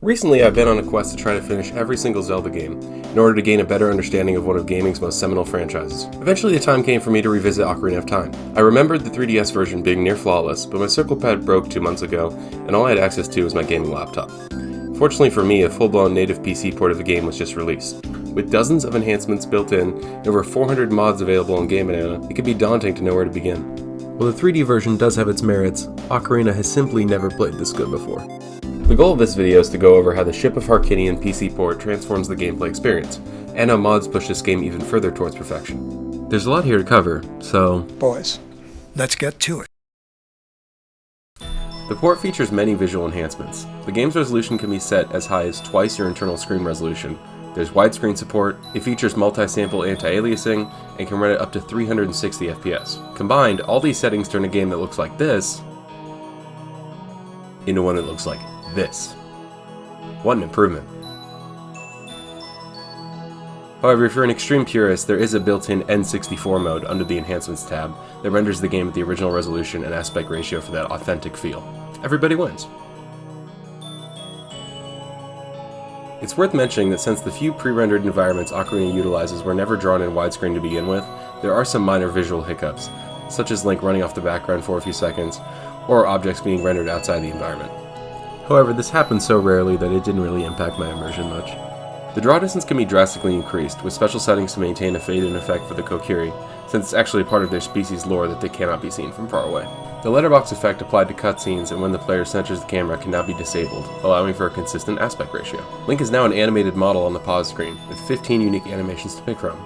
Recently, I've been on a quest to try to finish every single Zelda game, in order to gain a better understanding of one of gaming's most seminal franchises. Eventually, the time came for me to revisit Ocarina of Time. I remembered the 3DS version being near flawless, but my circle pad broke 2 months ago, and all I had access to was my gaming laptop. Fortunately for me, a full-blown native PC port of the game was just released. With dozens of enhancements built in, and over 400 mods available on Game Banana, it could be daunting to know where to begin. While the 3D version does have its merits, Ocarina has simply never played this good before. The goal of this video is to go over how the Ship of Harkinian PC port transforms the gameplay experience, and how mods push this game even further towards perfection. There's a lot here to cover, so... Boys, let's get to it. The port features many visual enhancements. The game's resolution can be set as high as twice your internal screen resolution. There's widescreen support, it features multi-sample anti-aliasing, and can run at up to 360 FPS. Combined, all these settings turn a game that looks like this into one that looks like this. What an improvement. However, if you're an extreme purist, there is a built-in N64 mode under the Enhancements tab that renders the game at the original resolution and aspect ratio for that authentic feel. Everybody wins. It's worth mentioning that since the few pre-rendered environments Ocarina utilizes were never drawn in widescreen to begin with, there are some minor visual hiccups, such as Link running off the background for a few seconds, or objects being rendered outside the environment. However, this happens so rarely that it didn't really impact my immersion much. The draw distance can be drastically increased, with special settings to maintain a fade-in effect for the Kokiri, since it's actually part of their species' lore that they cannot be seen from far away. The letterbox effect applied to cutscenes and when the player centers the camera can now be disabled, allowing for a consistent aspect ratio. Link is now an animated model on the pause screen, with 15 unique animations to pick from.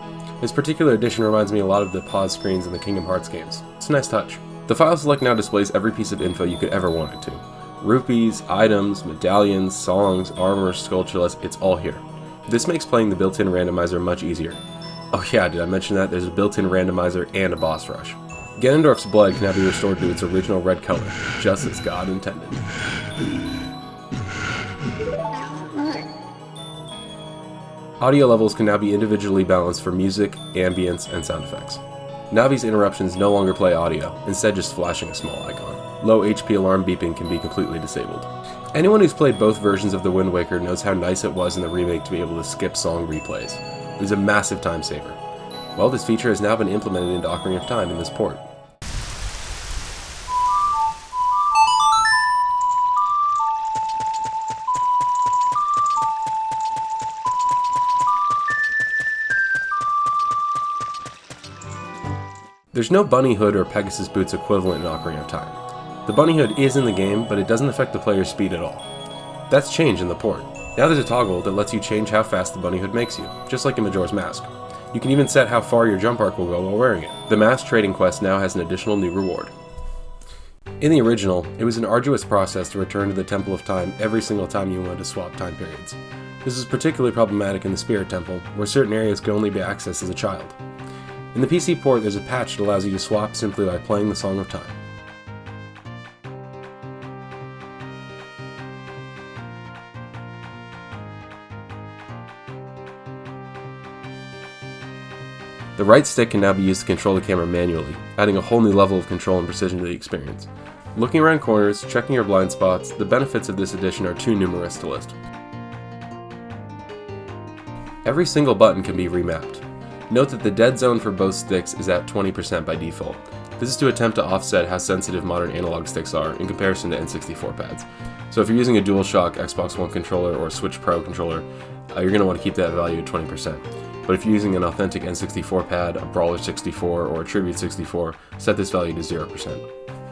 This particular addition reminds me a lot of the pause screens in the Kingdom Hearts games. It's a nice touch. The file select now displays every piece of info you could ever want it to. Rupees, items, medallions, songs, armor, skulltulas, it's all here. This makes playing the built-in randomizer much easier. Oh yeah, did I mention that? There's a built-in randomizer and a boss rush. Ganondorf's blood can now be restored to its original red color, just as God intended. Audio levels can now be individually balanced for music, ambience, and sound effects. Navi's interruptions no longer play audio, instead just flashing a small icon. Low HP alarm beeping can be completely disabled. Anyone who's played both versions of The Wind Waker knows how nice it was in the remake to be able to skip song replays. It was a massive time saver. Well, this feature has now been implemented into Ocarina of Time in this port. There's no bunny hood or Pegasus boots equivalent in Ocarina of Time. The bunny hood is in the game, but it doesn't affect the player's speed at all. That's changed in the port. Now there's a toggle that lets you change how fast the bunny hood makes you, just like in Majora's Mask. You can even set how far your jump arc will go while wearing it. The Mask Trading Quest now has an additional new reward. In the original, it was an arduous process to return to the Temple of Time every single time you wanted to swap time periods. This is particularly problematic in the Spirit Temple, where certain areas can only be accessed as a child. In the PC port, there's a patch that allows you to swap simply by playing the Song of Time. The right stick can now be used to control the camera manually, adding a whole new level of control and precision to the experience. Looking around corners, checking your blind spots, the benefits of this addition are too numerous to list. Every single button can be remapped. Note that the dead zone for both sticks is at 20% by default. This is to attempt to offset how sensitive modern analog sticks are in comparison to N64 pads. So if you're using a DualShock Xbox One controller or Switch Pro controller, you're going to want to keep that value at 20%. But if you're using an authentic N64 pad, a Brawler 64, or a Tribute 64, set this value to 0%.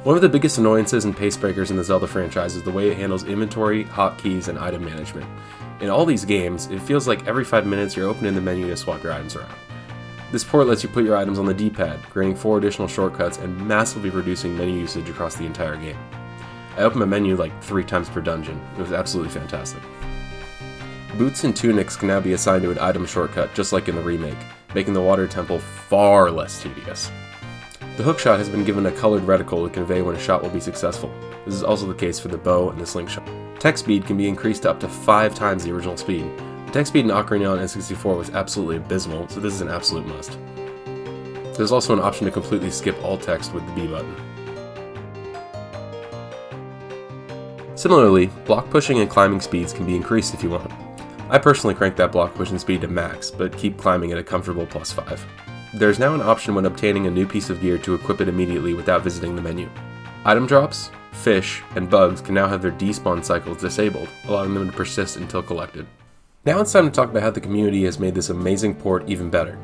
One of the biggest annoyances and pace breakers in the Zelda franchise is the way it handles inventory, hotkeys, and item management. In all these games, it feels like every 5 minutes you're opening the menu to swap your items around. This port lets you put your items on the D-pad, creating 4 additional shortcuts and massively reducing menu usage across the entire game. I opened my menu like 3 times per dungeon. It was absolutely fantastic. Boots and tunics can now be assigned to an item shortcut, just like in the remake, making the Water Temple far less tedious. The hookshot has been given a colored reticle to convey when a shot will be successful. This is also the case for the bow and the slingshot. Text speed can be increased to up to 5 times the original speed. The text speed in Ocarina on N64 was absolutely abysmal, so this is an absolute must. There's also an option to completely skip all text with the B button. Similarly, block pushing and climbing speeds can be increased if you want. I personally crank that block pushing speed to max, but keep climbing at a comfortable +5. There's now an option when obtaining a new piece of gear to equip it immediately without visiting the menu. Item drops, fish, and bugs can now have their despawn cycles disabled, allowing them to persist until collected. Now it's time to talk about how the community has made this amazing port even better.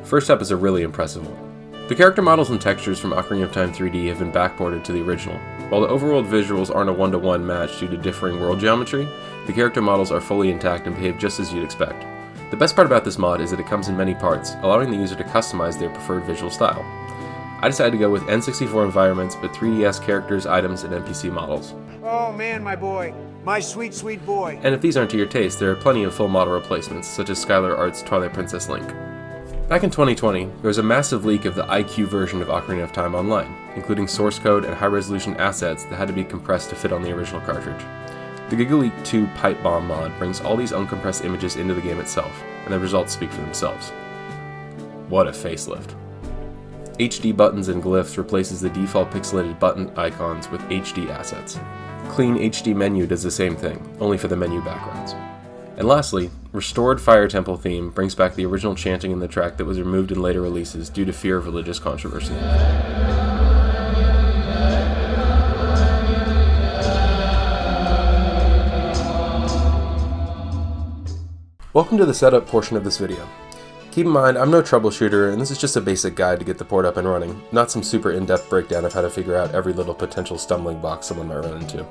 First up is a really impressive one. The character models and textures from Ocarina of Time 3D have been backported to the original. While the overworld visuals aren't a one-to-one match due to differing world geometry, the character models are fully intact and behave just as you'd expect. The best part about this mod is that it comes in many parts, allowing the user to customize their preferred visual style. I decided to go with N64 environments, but 3DS characters, items, and NPC models. Oh man, my boy. My sweet, sweet boy. And if these aren't to your taste, there are plenty of full model replacements, such as Skylar Art's Twilight Princess Link. Back in 2020, there was a massive leak of the IQ version of Ocarina of Time online, including source code and high-resolution assets that had to be compressed to fit on the original cartridge. The Gigaleak 2 Pipe Bomb mod brings all these uncompressed images into the game itself, and the results speak for themselves. What a facelift. HD Buttons and Glyphs replaces the default pixelated button icons with HD assets. Clean HD Menu does the same thing, only for the menu backgrounds. And lastly, Restored Fire Temple theme brings back the original chanting in the track that was removed in later releases due to fear of religious controversy. Welcome to the setup portion of this video. Keep in mind, I'm no troubleshooter, and this is just a basic guide to get the port up and running, not some super in-depth breakdown of how to figure out every little potential stumbling block someone might run into.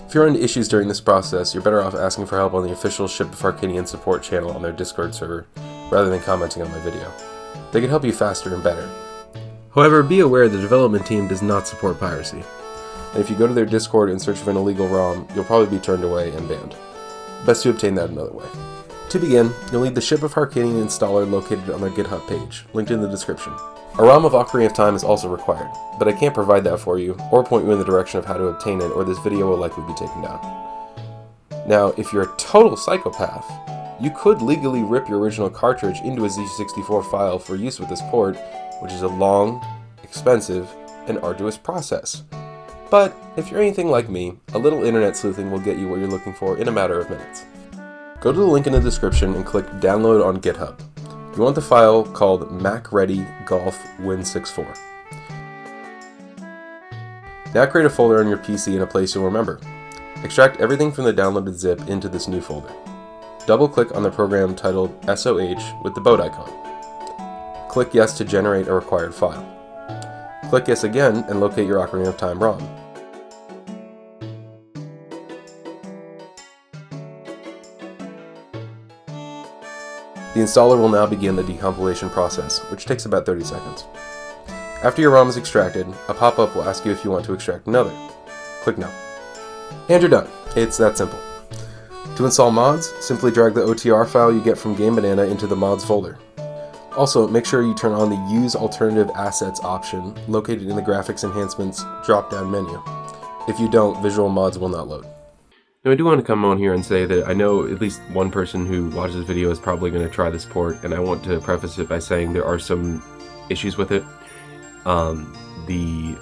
If you run into issues during this process, you're better off asking for help on the official Ship of Harkinian support channel on their Discord server, rather than commenting on my video. They can help you faster and better. However, be aware the development team does not support piracy, and if you go to their Discord in search of an illegal ROM, you'll probably be turned away and banned. Best to obtain that another way. To begin, you'll need the Ship of Harkinian installer located on their GitHub page, linked in the description. A ROM of Ocarina of Time is also required, but I can't provide that for you, or point you in the direction of how to obtain it, or this video will likely be taken down. Now, if you're a total psychopath, you could legally rip your original cartridge into a Z64 file for use with this port, which is a long, expensive, and arduous process. But, if you're anything like me, a little internet sleuthing will get you what you're looking for in a matter of minutes. Go to the link in the description and click Download on GitHub. You want the file called MacReady Golf Win64. Now create a folder on your PC in a place you'll remember. Extract everything from the downloaded zip into this new folder. Double-click on the program titled SOH with the boat icon. Click Yes to generate a required file. Click Yes again and locate your Ocarina of Time ROM. The installer will now begin the decompilation process, which takes about 30 seconds. After your ROM is extracted, a pop-up will ask you if you want to extract another. Click No. And you're done. It's that simple. To install mods, simply drag the OTR file you get from Game Banana into the mods folder. Also, make sure you turn on the Use Alternative Assets option located in the Graphics Enhancements drop-down menu. If you don't, visual mods will not load. Now I do want to come on here and say that I know at least one person who watches this video is probably going to try this port, and I want to preface it by saying there are some issues with it. The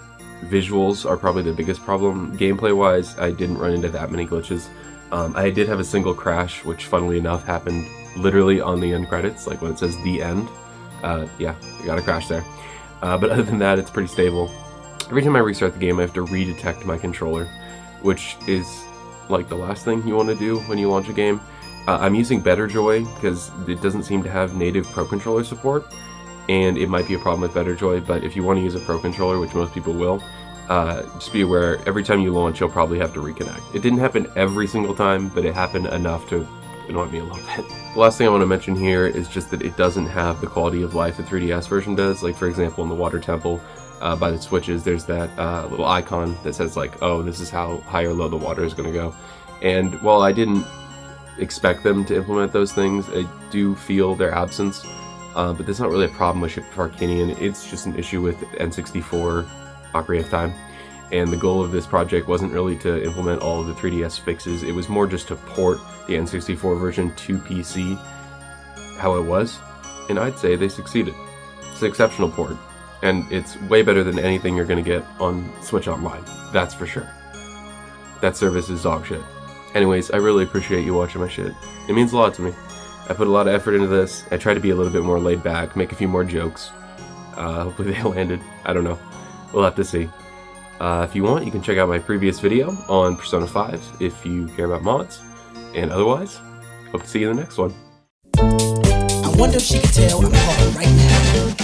visuals are probably the biggest problem. Gameplay-wise, I didn't run into that many glitches. I did have a single crash, which funnily enough happened literally on the end credits, like when it says the end. Yeah, I got a crash there. But other than that, it's pretty stable. Every time I restart the game, I have to redetect my controller, which is like the last thing you want to do when you launch a game. I'm using BetterJoy because it doesn't seem to have native Pro Controller support, and it might be a problem with BetterJoy, but if you want to use a Pro Controller, which most people will, just be aware, every time you launch, you'll probably have to reconnect. It didn't happen every single time, but it happened enough to annoy me a little bit. The last thing I want to mention here is just that it doesn't have the quality of life the 3DS version does. Like, for example, in the Water Temple, by the switches, there's that little icon that says, like, oh, this is how high or low the water is going to go. And while I didn't expect them to implement those things, I do feel their absence. But that's not really a problem with Ship of Harkinian. It's just an issue with N64 Ocarina of Time. And the goal of this project wasn't really to implement all of the 3DS fixes. It was more just to port the N64 version to PC how it was. And I'd say they succeeded. It's an exceptional port. And it's way better than anything you're going to get on Switch Online. That's for sure. that service is dog shit. Anyways, I really appreciate you watching my shit. It means a lot to me. I put a lot of effort into this. I tried to be a little bit more laid back, make a few more jokes. Hopefully they landed. I don't know. We'll have to see. If you want, you can check out my previous video on Persona 5 if you care about mods. And otherwise, hope to see you in the next one. I wonder if she can tell I'm hard right now.